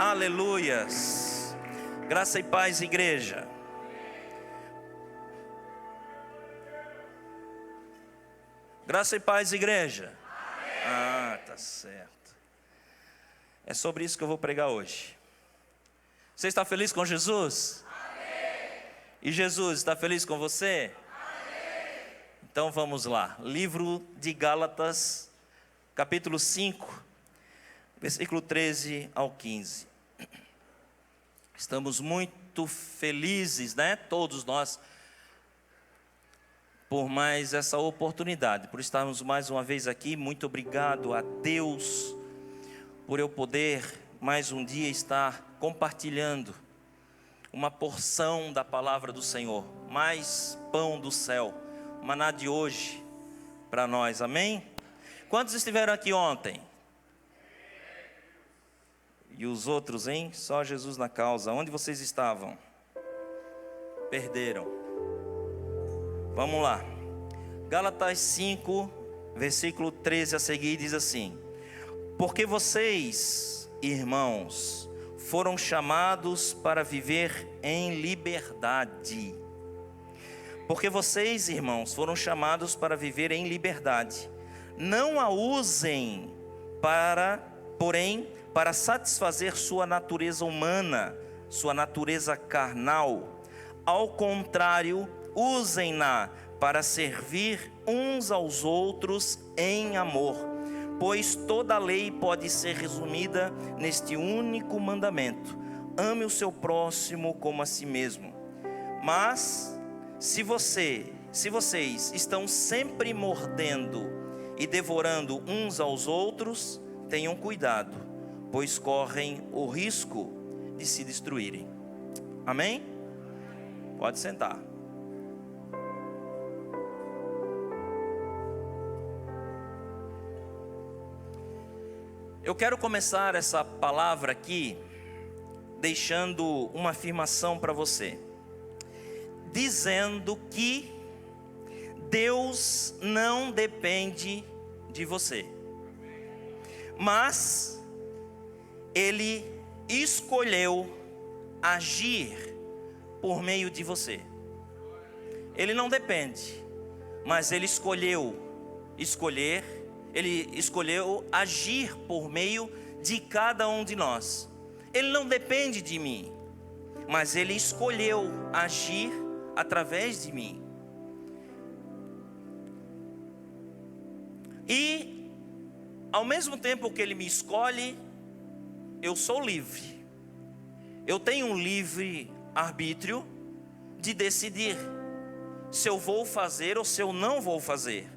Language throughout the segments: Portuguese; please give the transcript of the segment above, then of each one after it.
Aleluias. Graça e paz, igreja. Graça e paz, igreja. Ah, tá certo. É sobre isso que eu vou pregar hoje. Você está feliz com Jesus? Amém. E Jesus está feliz com você? Amém. Então vamos lá. Livro de Gálatas, capítulo 5, versículo 13 ao 15. Estamos muito felizes, né? Todos nós, por mais essa oportunidade, por estarmos mais uma vez aqui. Muito obrigado a Deus por eu poder mais um dia estar compartilhando uma porção da palavra do Senhor, mais pão do céu, maná de hoje para nós, amém? Quantos estiveram aqui ontem? E os outros, hein? Só Jesus na causa. Onde vocês estavam? Perderam. Vamos lá. Gálatas 5, versículo 13 a seguir diz assim: porque vocês, irmãos, foram chamados para viver em liberdade. Porque vocês, irmãos, foram chamados para viver em liberdade. Não a usem porém, para satisfazer sua natureza humana, sua natureza carnal. Ao contrário, usem-na para servir uns aos outros em amor. Pois toda a lei pode ser resumida neste único mandamento: ame o seu próximo como a si mesmo. Mas, se vocês estão sempre mordendo e devorando uns aos outros, tenham cuidado, pois correm o risco de se destruírem. Amém? Pode sentar. Eu quero começar essa palavra aqui deixando uma afirmação para você, dizendo que Deus não depende de você, mas Ele escolheu agir por meio de você. Ele não depende, mas Ele Ele escolheu agir por meio de cada um de nós. Ele não depende de mim, mas Ele escolheu agir através de mim. E, ao mesmo tempo que Ele me escolhe, eu sou livre. Eu tenho um livre arbítrio de decidir se eu vou fazer ou se eu não vou fazer.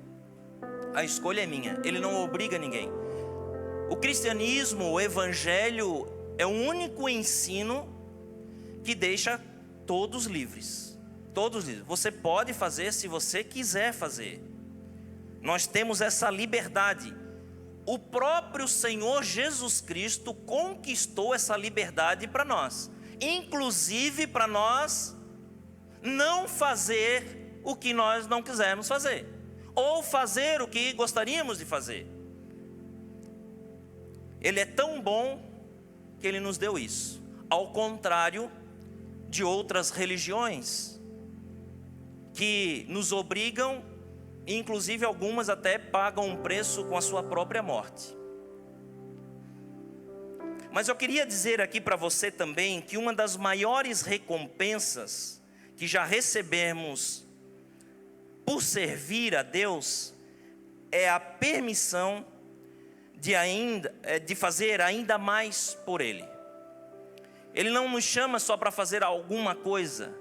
A escolha é minha, Ele não obriga ninguém. O cristianismo, o evangelho, é o único ensino que deixa todos livres. Todos livres. Você pode fazer se você quiser fazer. Nós temos essa liberdade. O próprio Senhor Jesus Cristo conquistou essa liberdade para nós. Inclusive para nós não fazer o que nós não quisermos fazer, ou fazer o que gostaríamos de fazer. Ele é tão bom que Ele nos deu isso. Ao contrário de outras religiões que nos obrigam, inclusive algumas até pagam um preço com a sua própria morte. Mas eu queria dizer aqui para você também que uma das maiores recompensas que já recebemos por servir a Deus é a permissão de fazer ainda mais por Ele. Ele não nos chama só para fazer alguma coisa,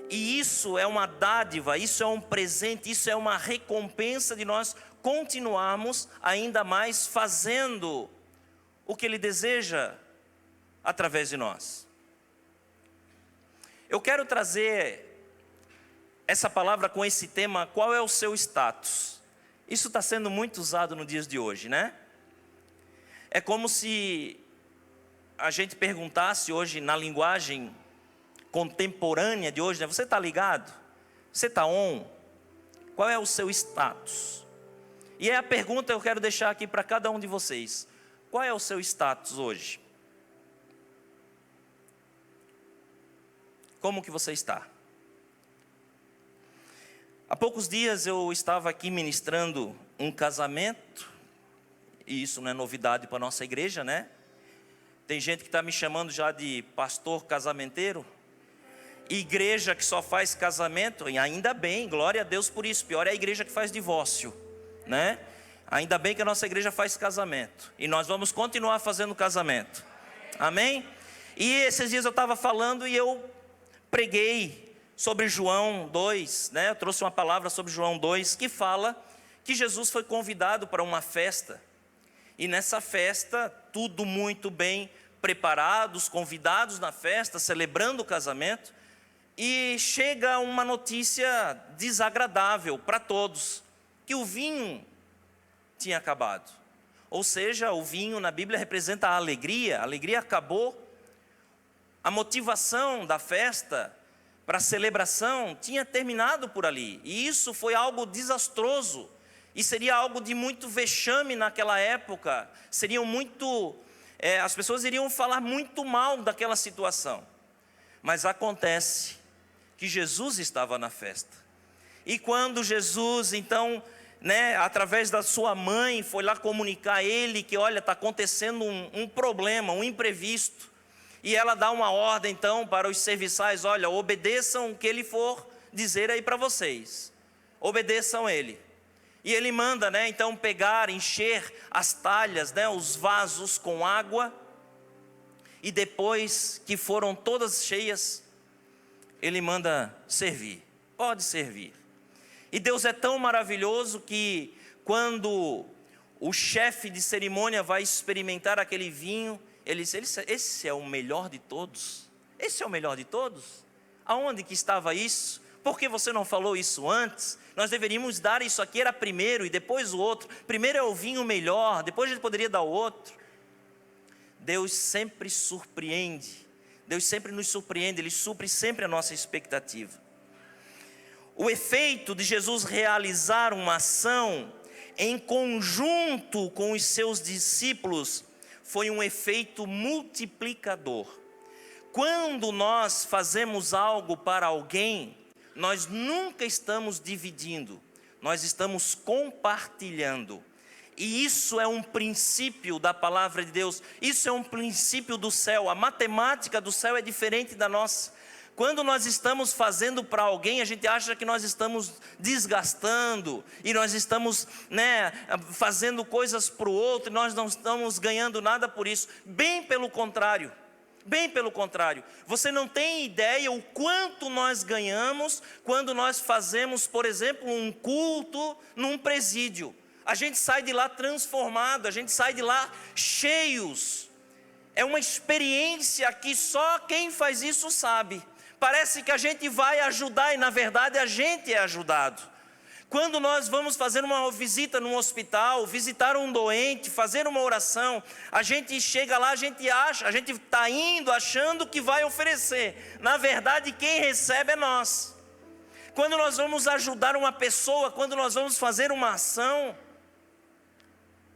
e isso é uma dádiva, isso é um presente, isso é uma recompensa de nós continuarmos ainda mais fazendo o que Ele deseja através de nós. Eu quero trazer essa palavra com esse tema: qual é o seu status? Isso está sendo muito usado nos dias de hoje, né? É como se a gente perguntasse hoje, na linguagem contemporânea de hoje, né? Você está ligado? Você está on? Qual é o seu status? E é a pergunta que eu quero deixar aqui para cada um de vocês: qual é o seu status hoje? como que você está? Há poucos dias eu estava aqui ministrando um casamento, e isso não é novidade para a nossa igreja, né? Tem gente que está me chamando já de pastor casamenteiro, igreja que só faz casamento, e ainda bem, glória a Deus por isso. Pior é a igreja que faz divórcio, né? Ainda bem que a nossa igreja faz casamento, e nós vamos continuar fazendo casamento, amém? E esses dias eu estava falando e eu preguei sobre João 2, né? Eu trouxe uma palavra sobre João 2, que fala que Jesus foi convidado para uma festa, e nessa festa, tudo muito bem preparado, os convidados na festa, celebrando o casamento, e chega uma notícia desagradável para todos, que o vinho tinha acabado. Ou seja, o vinho na Bíblia representa a alegria acabou, a motivação da festa para a celebração tinha terminado por ali, e isso foi algo desastroso, e seria algo de muito vexame naquela época, as pessoas iriam falar muito mal daquela situação, mas acontece que Jesus estava na festa, e quando Jesus então, através da sua mãe, foi lá comunicar a ele que olha, está acontecendo um problema, um imprevisto, e ela dá uma ordem então para os serviçais, olha, obedeçam o que ele for dizer aí para vocês, obedeçam ele. E ele manda, então pegar, encher as talhas, os vasos com água, e depois que foram todas cheias, ele manda servir, pode servir. E Deus é tão maravilhoso que quando o chefe de cerimônia vai experimentar aquele vinho, ele diz, esse é o melhor de todos? Esse é o melhor de todos? Aonde que estava isso? Por que você não falou isso antes? Nós deveríamos dar isso aqui, era primeiro e depois o outro. Primeiro é o vinho melhor, depois a gente poderia dar o outro. Deus sempre surpreende, Deus sempre nos surpreende, Ele supre sempre a nossa expectativa. O efeito de Jesus realizar uma ação em conjunto com os seus discípulos foi um efeito multiplicador. Quando nós fazemos algo para alguém, nós nunca estamos dividindo, nós estamos compartilhando. E isso é um princípio da palavra de Deus, isso é um princípio do céu. A matemática do céu é diferente da nossa. Quando nós estamos fazendo para alguém, a gente acha que nós estamos desgastando, e nós estamos fazendo coisas para o outro, e nós não estamos ganhando nada por isso. Bem pelo contrário, você não tem ideia o quanto nós ganhamos quando nós fazemos, por exemplo, um culto num presídio. A gente sai de lá transformado, a gente sai de lá cheios. É uma experiência que só quem faz isso sabe. Parece que a gente vai ajudar e na verdade a gente é ajudado. Quando nós vamos fazer uma visita num hospital, visitar um doente, fazer uma oração, a gente chega lá, a gente está indo achando que vai oferecer. Na verdade, quem recebe é nós. Quando nós vamos ajudar uma pessoa, quando nós vamos fazer uma ação,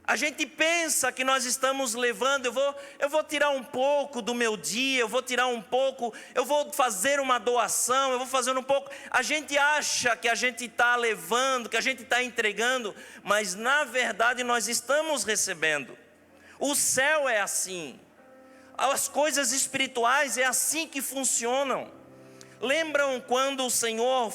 a gente pensa que nós estamos levando, eu vou tirar um pouco do meu dia, eu vou fazer uma doação, eu vou fazer um pouco. A gente acha que a gente está levando, que a gente está entregando, mas na verdade nós estamos recebendo. O céu é assim, as coisas espirituais é assim que funcionam. Lembram quando o Senhor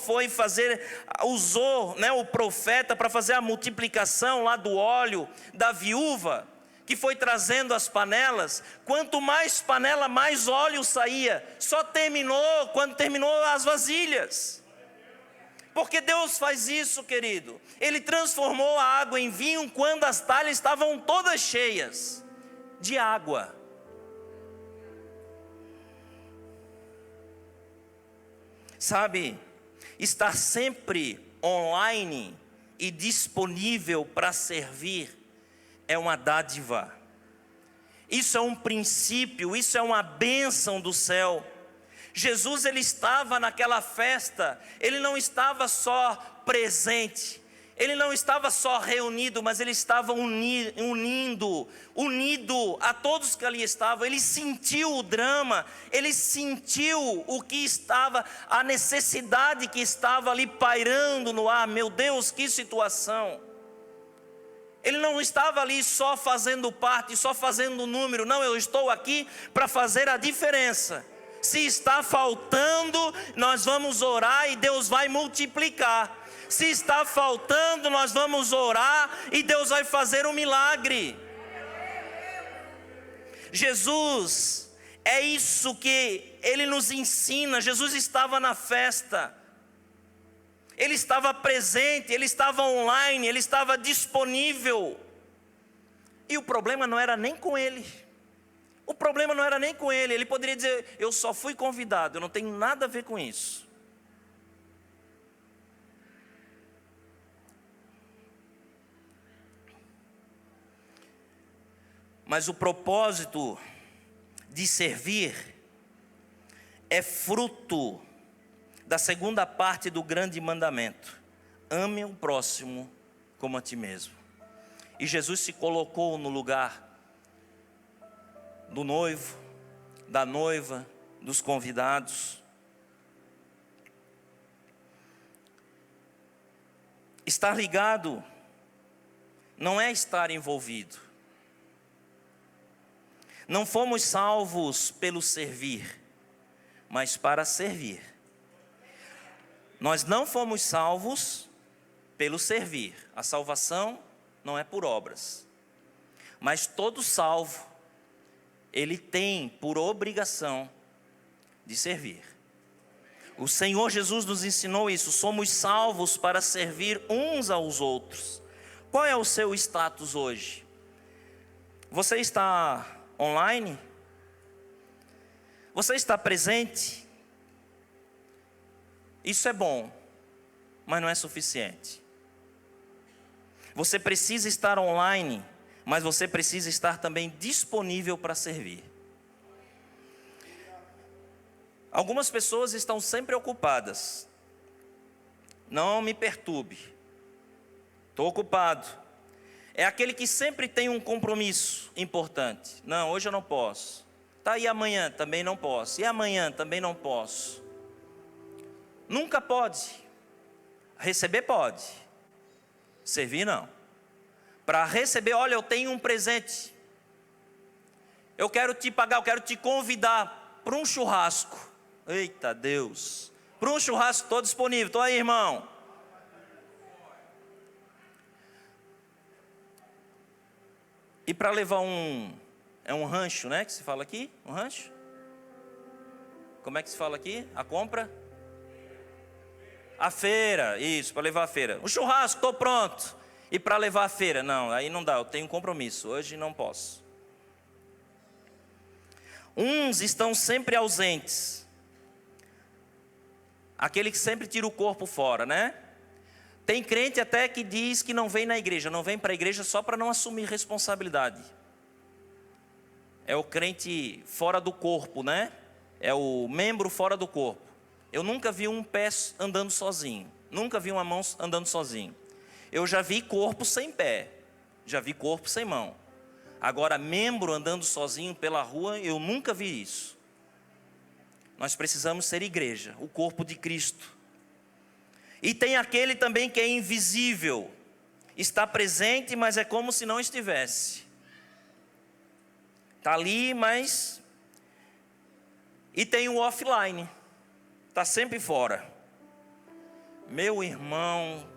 usou o profeta para fazer a multiplicação lá do óleo da viúva, que foi trazendo as panelas? Quanto mais panela, mais óleo saía. Só terminou quando terminou as vasilhas. Porque Deus faz isso, querido. Ele transformou a água em vinho quando as talhas estavam todas cheias de água. Sabe, estar sempre online e disponível para servir é uma dádiva. Isso é um princípio, isso é uma bênção do céu. Jesus, ele estava naquela festa, ele não estava só presente, Ele não estava só reunido, mas ele estava unido a todos que ali estavam. Ele sentiu o drama, ele sentiu o que estava, a necessidade que estava ali pairando no ar. Meu Deus, que situação! Ele não estava ali só fazendo parte, só fazendo número. Não, eu estou aqui para fazer a diferença. Se está faltando, nós vamos orar e Deus vai multiplicar. Se está faltando, nós vamos orar e Deus vai fazer um milagre. Jesus, é isso que Ele nos ensina. Jesus estava na festa, Ele estava presente, Ele estava online, Ele estava disponível. E o problema não era nem com Ele. O problema não era nem com Ele. Ele poderia dizer, eu só fui convidado, eu não tenho nada a ver com isso. Mas o propósito de servir é fruto da segunda parte do grande mandamento: ame o próximo como a ti mesmo. E Jesus se colocou no lugar do noivo, da noiva, dos convidados. Estar ligado não é estar envolvido. Não fomos salvos pelo servir, mas para servir. Nós não fomos salvos pelo servir. A salvação não é por obras. Mas todo salvo, ele tem por obrigação de servir. O Senhor Jesus nos ensinou isso. Somos salvos para servir uns aos outros. Qual é o seu status hoje? Você está online? Você está presente? Isso é bom, mas não é suficiente. Você precisa estar online, mas você precisa estar também disponível para servir. Algumas pessoas estão sempre ocupadas. Não me perturbe, estou ocupado. É aquele que sempre tem um compromisso importante. Não, hoje eu não posso. Tá, e amanhã também não posso. E amanhã também não posso. Nunca pode. Receber pode. Servir não. Para receber, olha, eu tenho um presente. Eu quero te pagar, eu quero te convidar para um churrasco. Eita Deus. Para um churrasco, estou disponível. Estou aí, irmão. E para levar é um rancho, né, que se fala aqui? Um rancho? Como é que se fala aqui? A compra? A feira, isso, para levar a feira. O churrasco, estou pronto. E para levar a feira? Não, aí não dá, eu tenho um compromisso, hoje não posso. Uns estão sempre ausentes. Aquele que sempre tira o corpo fora, né? Tem crente até que diz que não vem na igreja, não vem para a igreja só para não assumir responsabilidade. É o crente fora do corpo, né? É o membro fora do corpo. Eu nunca vi um pé andando sozinho, nunca vi uma mão andando sozinho. Eu já vi corpo sem pé, já vi corpo sem mão. Agora, membro andando sozinho pela rua, eu nunca vi isso. Nós precisamos ser igreja, o corpo de Cristo. E tem aquele também que é invisível, está presente, mas é como se não estivesse. Está ali, mas... E tem o offline, está sempre fora. Meu irmão,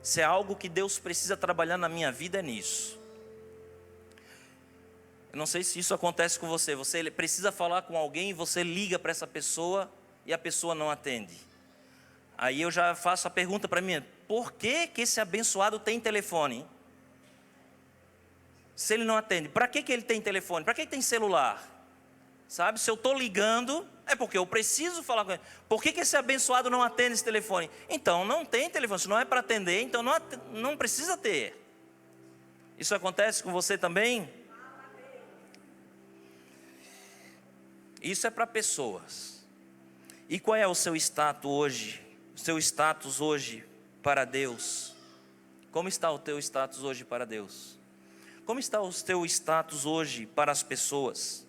se é algo que Deus precisa trabalhar na minha vida, é nisso. Eu não sei se isso acontece com você. Você precisa falar com alguém e você liga para essa pessoa e a pessoa não atende. Aí eu já faço a pergunta para mim: por que esse abençoado tem telefone? Se ele não atende, para que ele tem telefone? Para que ele tem celular? Sabe, se eu estou ligando, é porque eu preciso falar com ele. Por que esse abençoado não atende esse telefone? Então não tem telefone, se não é para atender, então não precisa ter. Isso acontece com você também? Isso é para pessoas. E qual é o seu status hoje? O seu status hoje para Deus? Como está o teu status hoje para Deus? Como está o teu status hoje para as pessoas?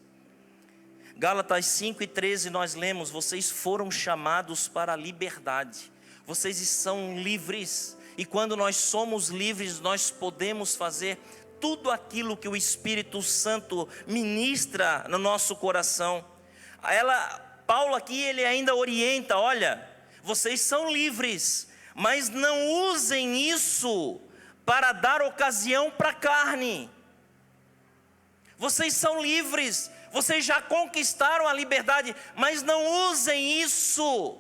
Gálatas 5:13 nós lemos: vocês foram chamados para a liberdade. Vocês são livres. E quando nós somos livres, nós podemos fazer tudo aquilo que o Espírito Santo ministra no nosso coração. Paulo aqui, ele ainda orienta: olha, vocês são livres, mas não usem isso para dar ocasião para a carne. Vocês são livres, vocês já conquistaram a liberdade, mas não usem isso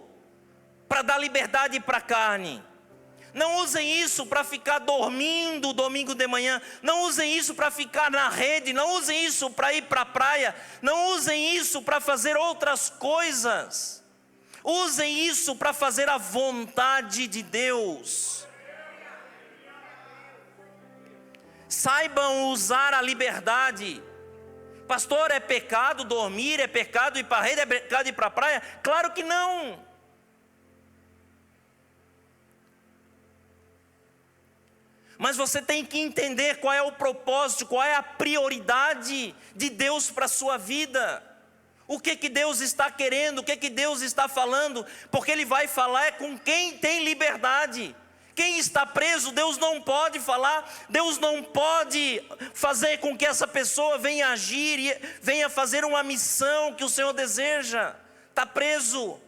para dar liberdade para a carne. Não usem isso para ficar dormindo domingo de manhã. Não usem isso para ficar na rede. Não usem isso para ir para a praia. Não usem isso para fazer outras coisas. Usem isso para fazer a vontade de Deus. Saibam usar a liberdade. Pastor, é pecado dormir? É pecado ir para a rede? É pecado ir para a praia? Claro que não. Mas você tem que entender qual é o propósito, qual é a prioridade de Deus para a sua vida. O que Deus está querendo, o que Deus está falando, porque Ele vai falar com quem tem liberdade. Quem está preso, Deus não pode falar, Deus não pode fazer com que essa pessoa venha agir, e venha fazer uma missão que o Senhor deseja. Está preso.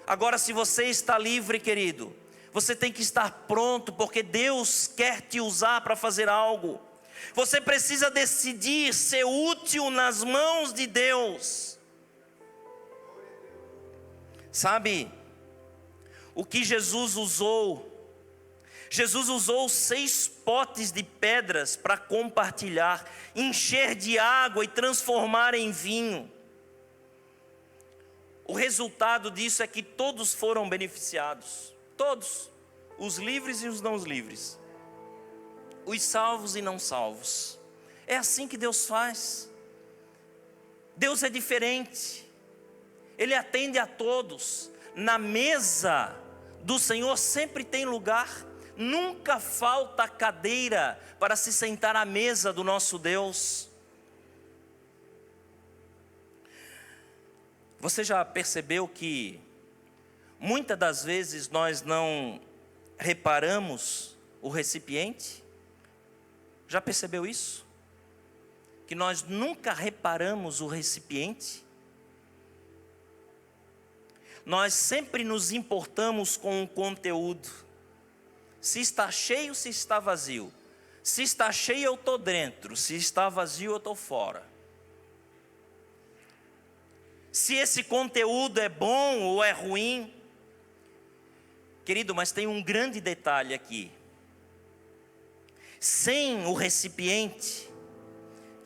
Agora, se você está livre, querido, você tem que estar pronto, porque Deus quer te usar para fazer algo. Você precisa decidir ser útil nas mãos de Deus. Sabe, o que Jesus usou 6 potes de pedras para compartilhar, encher de água e transformar em vinho. O resultado disso é que todos foram beneficiados. Todos, os livres e os não livres, os salvos e não salvos. É assim que Deus faz. Deus é diferente. Ele atende a todos. Na mesa do Senhor sempre tem lugar. Nunca falta cadeira para se sentar à mesa do nosso Deus. Você já percebeu que muitas das vezes nós não reparamos o recipiente? Já percebeu isso? Que nós nunca reparamos o recipiente? Nós sempre nos importamos com o conteúdo. Se está cheio, se está vazio. Se está cheio, eu estou dentro. Se está vazio, eu estou fora. Se esse conteúdo é bom ou é ruim. Querido, mas tem um grande detalhe aqui. Sem o recipiente,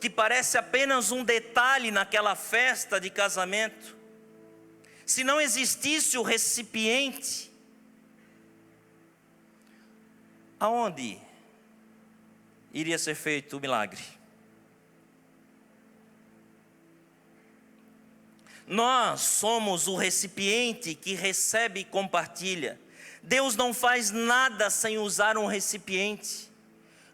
que parece apenas um detalhe naquela festa de casamento, se não existisse o recipiente, aonde iria ser feito o milagre? Nós somos o recipiente que recebe e compartilha. Deus não faz nada sem usar um recipiente.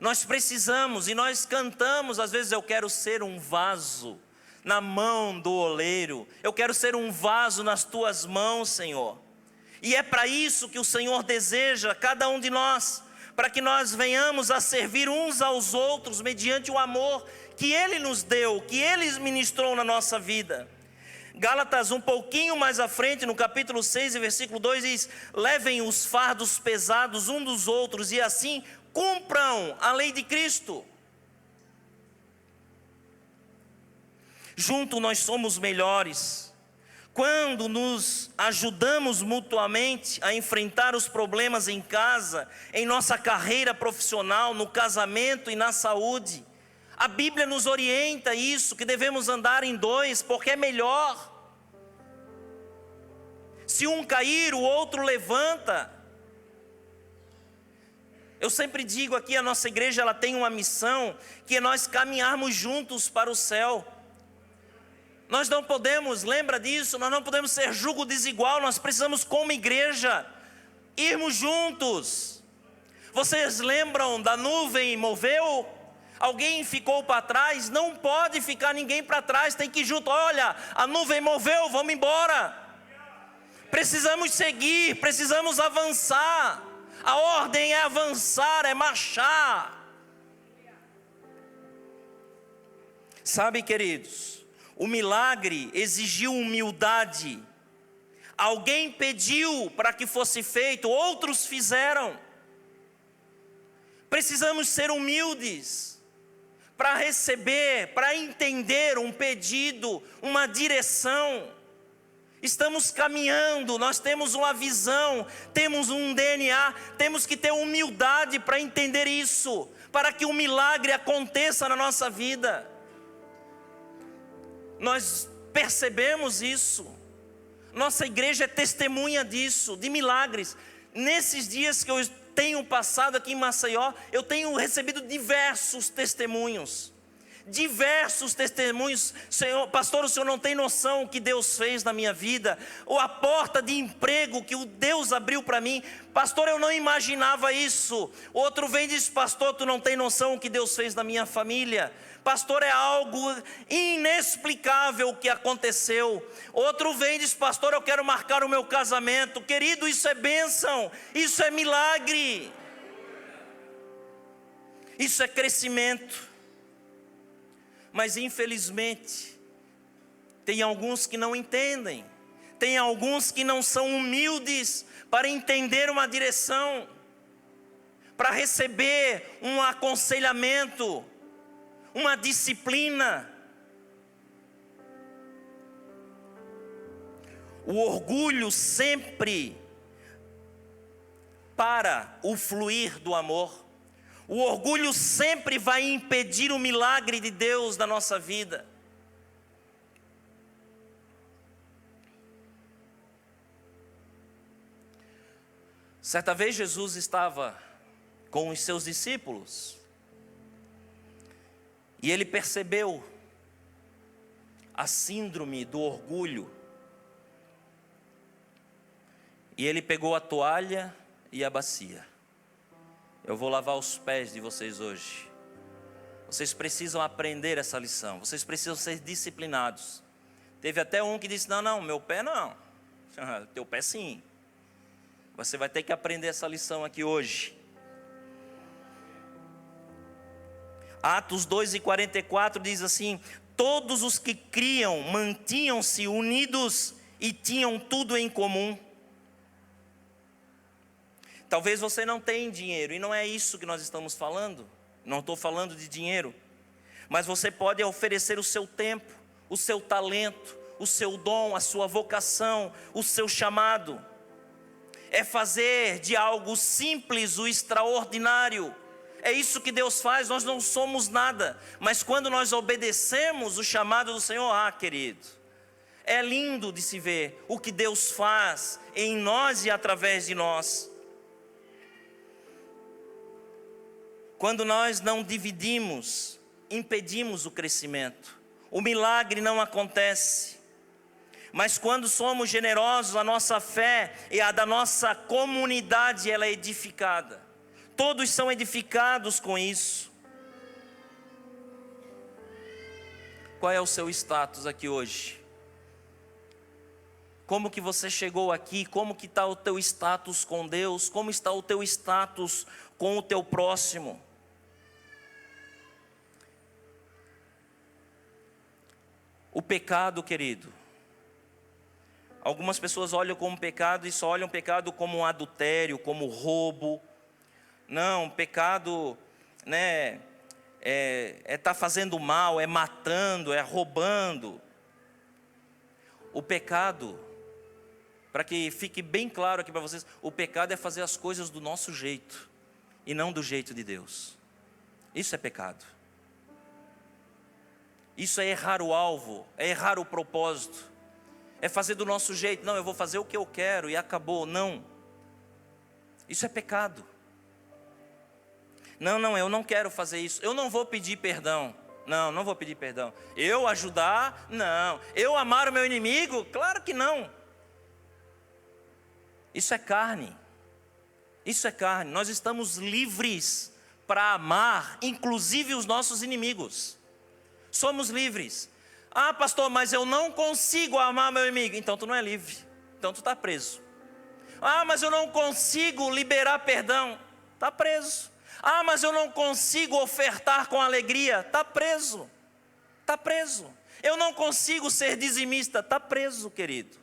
Nós precisamos, e nós cantamos, às vezes: eu quero ser um vaso na mão do oleiro. Eu quero ser um vaso nas tuas mãos, Senhor. E é para isso que o Senhor deseja cada um de nós, para que nós venhamos a servir uns aos outros mediante o amor que Ele nos deu, que Ele ministrou na nossa vida. Gálatas, um pouquinho mais à frente, no capítulo 6 e versículo 2, diz: levem os fardos pesados um dos outros e assim cumpram a lei de Cristo. Juntos nós somos melhores. Quando nos ajudamos mutuamente a enfrentar os problemas em casa, em nossa carreira profissional, no casamento e na saúde. A Bíblia nos orienta isso, que devemos andar em 2, porque é melhor. Se um cair, o outro levanta. Eu sempre digo aqui, a nossa igreja ela tem uma missão, que é nós caminharmos juntos para o céu. Nós não podemos, lembra disso, nós não podemos ser jugo desigual, nós precisamos como igreja, irmos juntos. Vocês lembram da nuvem moveu? Alguém ficou para trás? Não pode ficar ninguém para trás, tem que ir junto. Olha, a nuvem moveu, vamos embora. Precisamos seguir, precisamos avançar. A ordem é avançar, é marchar. Sabe, queridos, o milagre exigiu humildade. Alguém pediu para que fosse feito, outros fizeram. Precisamos ser humildes para receber, para entender um pedido, uma direção. Estamos caminhando, nós temos uma visão, temos um DNA, temos que ter humildade para entender isso, para que o milagre aconteça na nossa vida. Nós percebemos isso, nossa igreja é testemunha disso, de milagres. Nesses dias que eu tenho passado aqui em Maceió, eu tenho recebido diversos testemunhos. Senhor, pastor, o senhor não tem noção o que Deus fez na minha vida, ou a porta de emprego que o Deus abriu para mim. Pastor, eu não imaginava isso. Outro vem e diz: pastor, tu não tem noção o que Deus fez na minha família. Pastor, é algo inexplicável o que aconteceu. Outro vem e diz: pastor, eu quero marcar o meu casamento. Querido, isso é bênção, isso é milagre, isso é crescimento. Mas infelizmente, tem alguns que não entendem, tem alguns que não são humildes para entender uma direção, para receber um aconselhamento, uma disciplina. O orgulho sempre para o fluir do amor. O orgulho sempre vai impedir o milagre de Deus na nossa vida. Certa vez Jesus estava com os seus discípulos e ele percebeu a síndrome do orgulho. E ele pegou a toalha e a bacia. Eu vou lavar os pés de vocês hoje. Vocês precisam aprender essa lição. Vocês precisam ser disciplinados. Teve até um que disse: não, meu pé não. Teu pé sim. Você vai ter que aprender essa lição aqui hoje. Atos 2:44 diz assim: todos os que criam mantinham-se unidos e tinham tudo em comum. Talvez você não tenha dinheiro, e não é isso que nós estamos falando. Não estou falando de dinheiro. Mas você pode oferecer o seu tempo, o seu talento, o seu dom, a sua vocação, o seu chamado. É fazer de algo simples o extraordinário. É isso que Deus faz. Nós não somos nada, mas quando nós obedecemos o chamado do Senhor, querido, é lindo de se ver o que Deus faz em nós e através de nós. Quando nós não dividimos, impedimos o crescimento. O milagre não acontece. Mas quando somos generosos, a nossa fé e a da nossa comunidade, ela é edificada. Todos são edificados com isso. Qual é o seu status aqui hoje? Como que você chegou aqui? Como que está o teu status com Deus? Como está o teu status com o teu próximo? O pecado, querido. Algumas pessoas olham como pecado e só olham pecado como um adultério, como roubo. Não, pecado, né, tá fazendo mal, é matando, é roubando. O pecado, para que fique bem claro aqui para vocês, o pecado é fazer as coisas do nosso jeito e não do jeito de Deus. Isso é pecado. Isso é errar o alvo, é errar o propósito. É fazer do nosso jeito. Não, eu vou fazer o que eu quero e acabou. Não. Isso é pecado. Não, eu não quero fazer isso. Eu não vou pedir perdão. Não vou pedir perdão. Eu ajudar? Não. Eu amar o meu inimigo? Claro que não. Isso é carne. Isso é carne. Nós estamos livres para amar, inclusive os nossos inimigos. Somos livres. Ah, pastor, mas eu não consigo amar meu inimigo. Então tu não é livre. Então tu está preso. Ah, mas eu não consigo liberar perdão. Está preso. Ah, mas eu não consigo ofertar com alegria. Está preso. Está preso. Eu não consigo ser dizimista. Está preso, querido.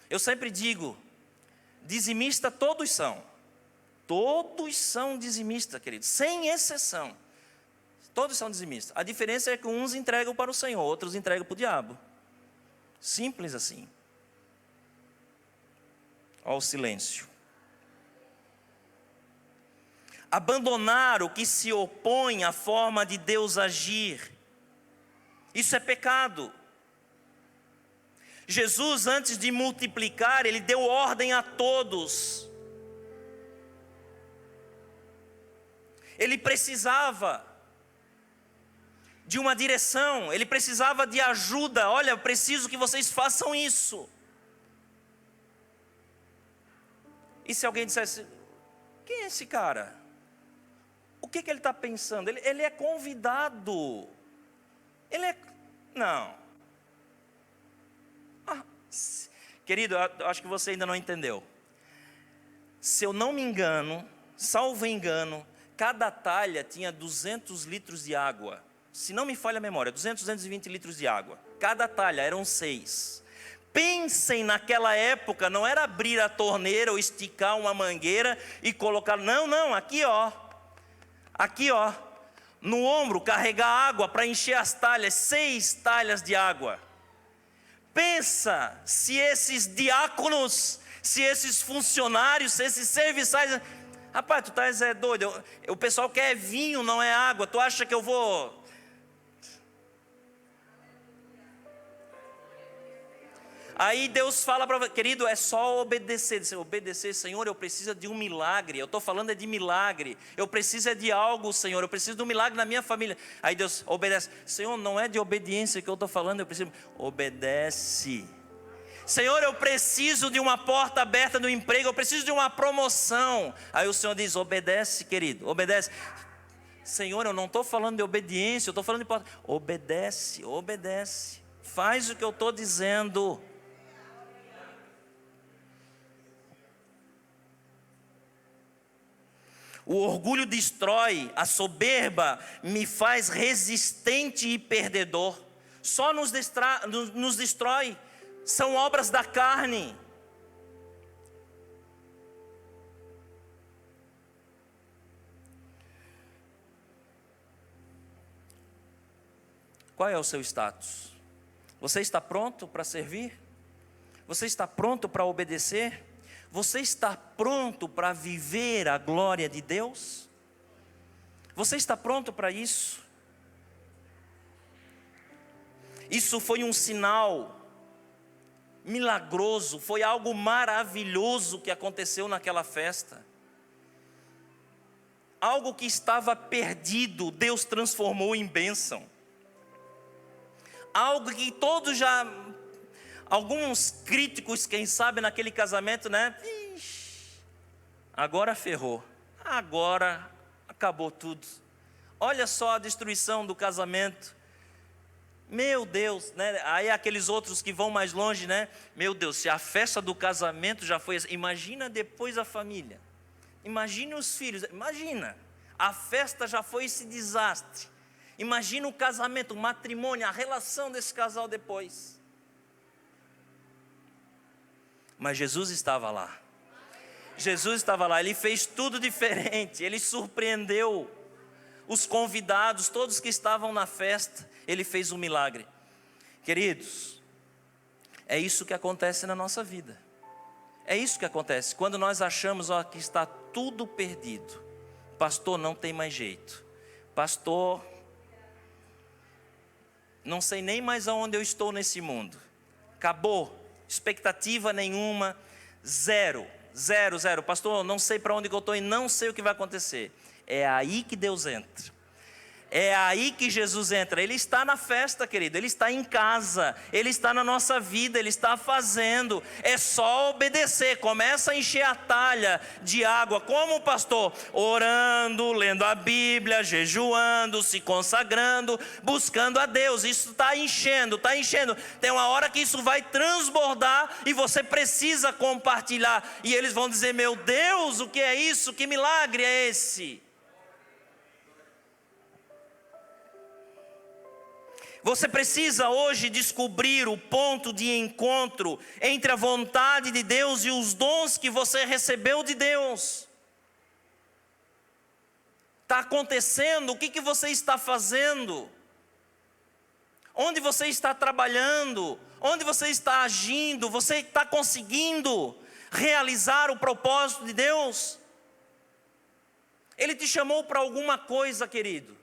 Eu sempre digo, dizimista todos são. Todos são dizimistas, querido. Sem exceção. Todos são dizimistas. A diferença é que uns entregam para o Senhor, outros entregam para o diabo. Simples assim. Olha o silêncio. Abandonar o que se opõe à forma de Deus agir. Isso é pecado. Jesus, antes de multiplicar, Ele deu ordem a todos. Ele precisava de uma direção, Ele precisava de ajuda. Olha, eu preciso que vocês façam isso. E se alguém dissesse, quem é esse cara? O que ele está pensando? Ele é convidado. Não. Querido, eu acho que você ainda não entendeu. Se eu não me engano, salvo engano, cada talha tinha 200 litros de água. Se não me falha a memória, 220 litros de água. Cada talha, eram 6. Pensem naquela época, não era abrir a torneira ou esticar uma mangueira e colocar, não, aqui ó, no ombro carregar água para encher as talhas, 6 talhas de água. Pensa se esses diáconos, se esses funcionários, se esses serviçais, rapaz, tu estás doido, o pessoal quer vinho, não é água, tu acha que eu vou... Aí Deus fala para querido, é só obedecer. Obedecer, Senhor, eu preciso de um milagre. Eu estou falando de milagre. Eu preciso de algo, Senhor. Eu preciso de um milagre na minha família. Aí Deus obedece. Senhor, não é de obediência que eu estou falando. Eu preciso. Obedece. Senhor, eu preciso de uma porta aberta no emprego. Eu preciso de uma promoção. Aí o Senhor diz, obedece, querido. Obedece. Senhor, eu não estou falando de obediência. Eu estou falando de porta. Obedece, obedece. Faz o que eu estou dizendo. O orgulho destrói, a soberba me faz resistente e perdedor. Só nos destrói, são obras da carne. Qual é o seu status? Você está pronto para servir? Você está pronto para obedecer? Você está pronto para viver a glória de Deus? Você está pronto para isso? Isso foi um sinal milagroso, foi algo maravilhoso que aconteceu naquela festa. Algo que estava perdido, Deus transformou em bênção. Algo que todos já... Alguns críticos, quem sabe, naquele casamento, né? Agora ferrou. Agora acabou tudo. Olha só a destruição do casamento. Meu Deus, né? Aí aqueles outros que vão mais longe, né? Meu Deus, se a festa do casamento já foi assim, imagina depois a família. Imagina os filhos. Imagina. A festa já foi esse desastre. Imagina o casamento, o matrimônio, a relação desse casal depois. Mas Jesus estava lá. Jesus estava lá, Ele fez tudo diferente. Ele surpreendeu os convidados, todos que estavam na festa. Ele fez um milagre. Queridos, é isso que acontece na nossa vida. É isso que acontece. Quando nós achamos que está tudo perdido. Pastor, não tem mais jeito. Pastor, não sei nem mais aonde eu estou nesse mundo. Acabou. Expectativa nenhuma, zero. Pastor, não sei para onde que eu estou e não sei o que vai acontecer. É aí que Deus entra. É aí que Jesus entra. Ele está na festa, querido. Ele está em casa. Ele está na nossa vida. Ele está fazendo. É só obedecer. Começa a encher a talha de água. Como, pastor? Orando, lendo a Bíblia, jejuando, se consagrando, buscando a Deus. Isso está enchendo, está enchendo. Tem uma hora que isso vai transbordar e você precisa compartilhar. E eles vão dizer: meu Deus, o que é isso? Que milagre é esse? Você precisa hoje descobrir o ponto de encontro entre a vontade de Deus e os dons que você recebeu de Deus. Está acontecendo? O que você está fazendo? Onde você está trabalhando? Onde você está agindo? Você está conseguindo realizar o propósito de Deus? Ele te chamou para alguma coisa, querido.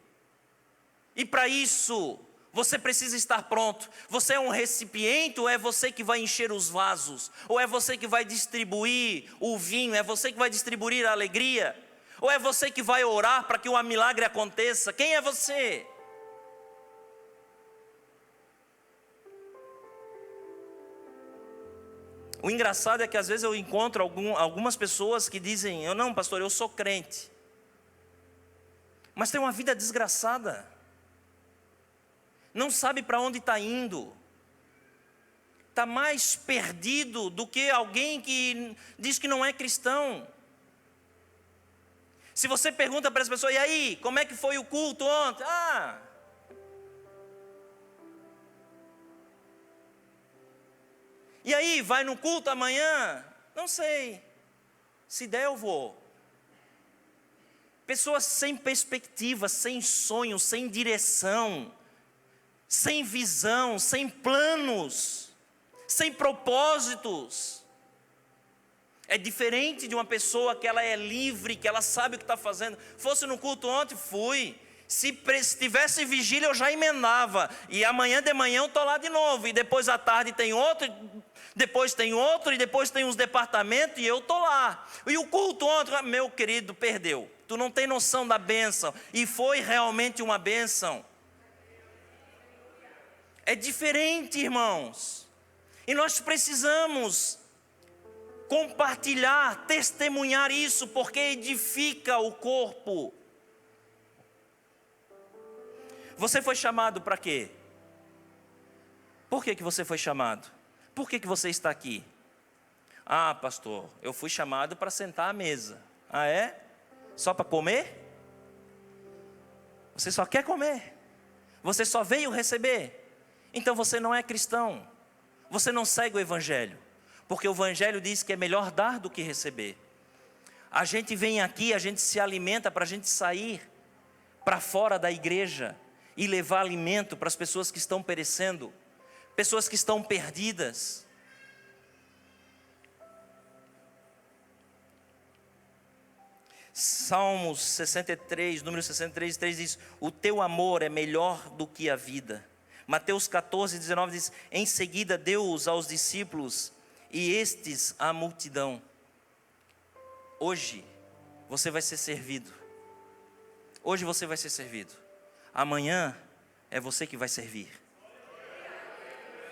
E para isso você precisa estar pronto. Você é um recipiente ou é você que vai encher os vasos? Ou é você que vai distribuir o vinho? É você que vai distribuir a alegria? Ou é você que vai orar para que um milagre aconteça? Quem é você? O engraçado é que às vezes eu encontro algumas pessoas que dizem: não, pastor, eu sou crente. Mas tem uma vida desgraçada. Não sabe para onde está indo. Está mais perdido do que alguém que diz que não é cristão. Se você pergunta para as pessoas: e aí, como é que foi o culto ontem? E aí, vai no culto amanhã? Não sei. Se der, eu vou. Pessoas sem perspectiva, sem sonho, sem direção, sem visão, sem planos, sem propósitos. É diferente de uma pessoa que ela é livre, que ela sabe o que está fazendo. Fosse no culto ontem, fui. Se tivesse vigília, eu já emendava. E amanhã de manhã eu estou lá de novo. E depois à tarde tem outro, depois tem outro, e depois tem uns departamentos, e eu estou lá. E o culto ontem, meu querido, perdeu. Tu não tem noção da bênção. E foi realmente uma bênção. É diferente, irmãos. E nós precisamos compartilhar, testemunhar isso, porque edifica o corpo. Você foi chamado para quê? Por que você foi chamado? Por que você está aqui? Pastor, eu fui chamado para sentar à mesa. É? Só para comer? Você só quer comer? Você só veio receber? Então você não é cristão. Você não segue o Evangelho. Porque o Evangelho diz que é melhor dar do que receber. A gente vem aqui, a gente se alimenta para a gente sair para fora da igreja e levar alimento para as pessoas que estão perecendo, pessoas que estão perdidas. Salmos 63, número 63, 3 diz: o teu amor é melhor do que a vida. Mateus 14, 19 diz: em seguida deu-os aos discípulos e estes à multidão. Hoje você vai ser servido. Hoje você vai ser servido. Amanhã é você que vai servir.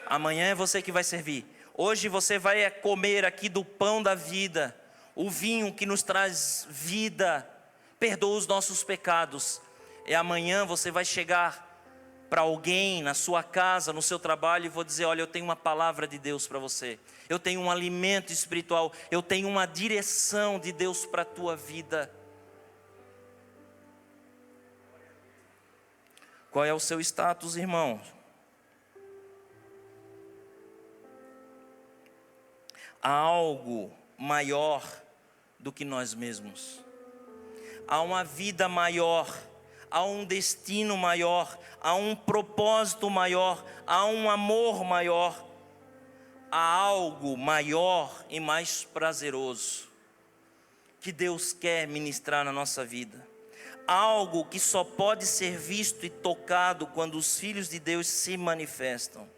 Amanhã é você que vai servir. Hoje você vai comer aqui do pão da vida, o vinho que nos traz vida, perdoa os nossos pecados. E amanhã você vai chegar para alguém na sua casa, no seu trabalho, e vou dizer: olha, eu tenho uma palavra de Deus para você. Eu tenho um alimento espiritual. Eu tenho uma direção de Deus para a tua vida. Qual é o seu status, irmão? Há algo maior do que nós mesmos. Há uma vida maior. Há um destino maior. Há um propósito maior. Há um amor maior. Há algo maior e mais prazeroso que Deus quer ministrar na nossa vida. Algo que só pode ser visto e tocado quando os filhos de Deus se manifestam.